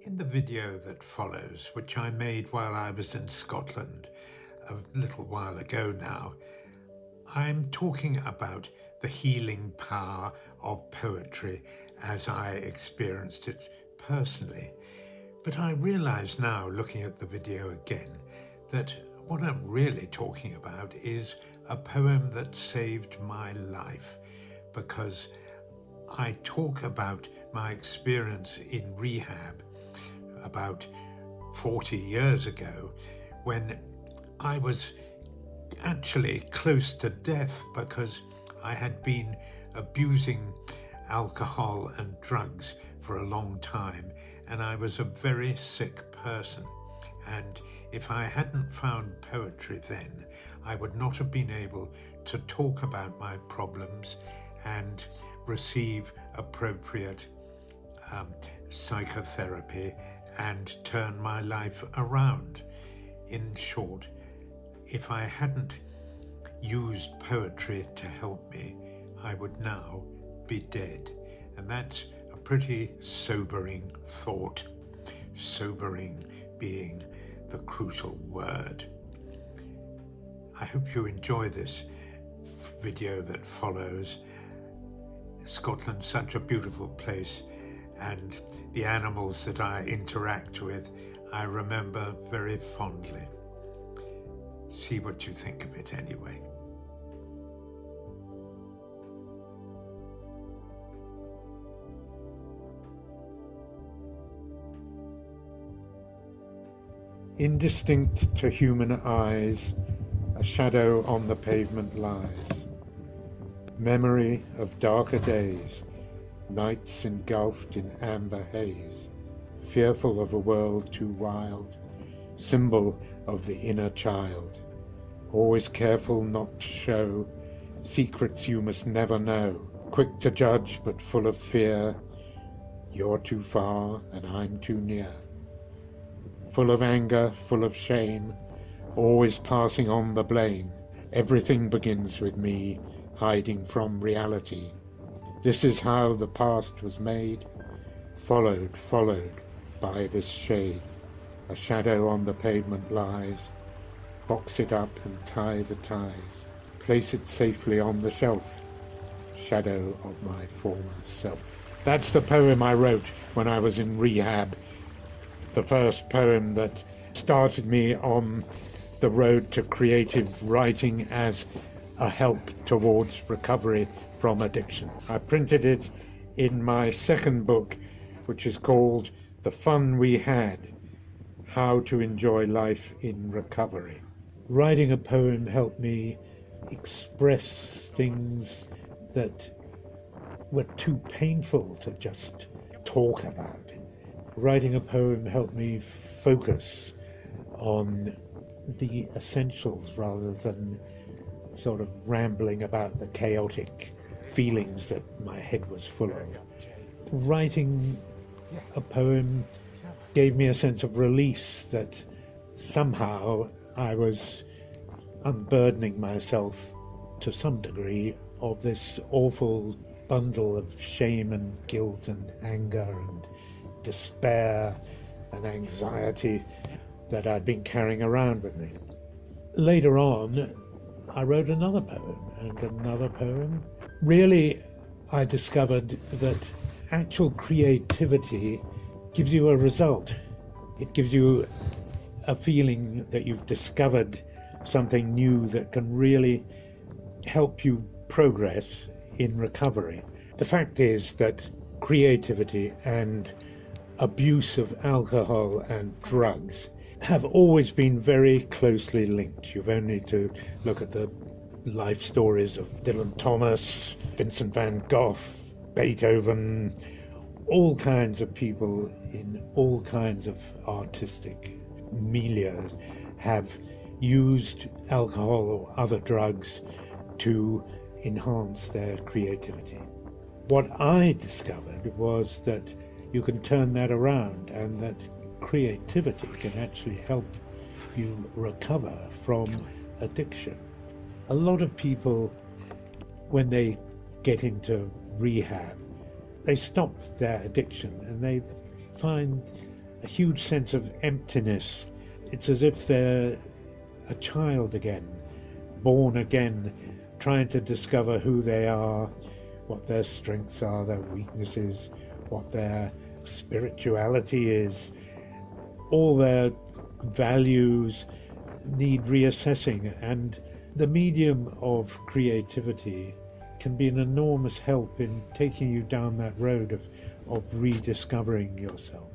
In the video that follows, which I made while I was in Scotland a little while ago now, I'm talking about the healing power of poetry as I experienced it personally. But I realise now, looking at the video again, that what I'm really talking about is a poem that saved my life, because I talk about my experience in rehab about 40 years ago, when I was actually close to death because I had been abusing alcohol and drugs for a long time, and I was a very sick person. And if I hadn't found poetry then, I would not have been able to talk about my problems and receive appropriate psychotherapy and turn my life around. In short, if I hadn't used poetry to help me, I would now be dead. And that's a pretty sobering thought, sobering being the crucial word. I hope you enjoy this video that follows. Scotland's such a beautiful place, and the animals that I interact with, I remember very fondly. See what you think of it anyway. Indistinct to human eyes, a shadow on the pavement lies. Memory of darker days, nights engulfed in amber haze, fearful of a world too wild, symbol of the inner child, always careful not to show secrets you must never know, quick to judge but full of fear, you're too far and I'm too near, full of anger, full of shame, always passing on the blame. Everything begins with me, hiding from reality. This is how the past was made, followed by this shade. A shadow on the pavement lies, box it up and tie the ties, place it safely on the shelf, shadow of my former self. That's the poem I wrote when I was in rehab, the first poem that started me on the road to creative writing as a help towards recovery from addiction. I printed it in my second book, which is called The Fun We Had, How to Enjoy Life in Recovery. Writing a poem helped me express things that were too painful to just talk about. Writing a poem helped me focus on the essentials rather than sort of rambling about the chaotic feelings that my head was full of. Writing a poem gave me a sense of release, that somehow I was unburdening myself to some degree of this awful bundle of shame and guilt and anger and despair and anxiety that I'd been carrying around with me. Later on, I wrote another poem and another poem. Really, I discovered that actual creativity gives you a result. It gives you a feeling that you've discovered something new that can really help you progress in recovery. The fact is that creativity and abuse of alcohol and drugs have always been very closely linked. You've only to look at the life stories of Dylan Thomas, Vincent van Gogh, Beethoven, all kinds of people in all kinds of artistic milieux have used alcohol or other drugs to enhance their creativity. What I discovered was that you can turn that around, and that creativity can actually help you recover from addiction. A lot of people, when they get into rehab, they stop their addiction and they find a huge sense of emptiness. It's as if they're a child again, born again, trying to discover who they are, what their strengths are, their weaknesses, what their spirituality is. All their values need reassessing, and the medium of creativity can be an enormous help in taking you down that road of rediscovering yourself.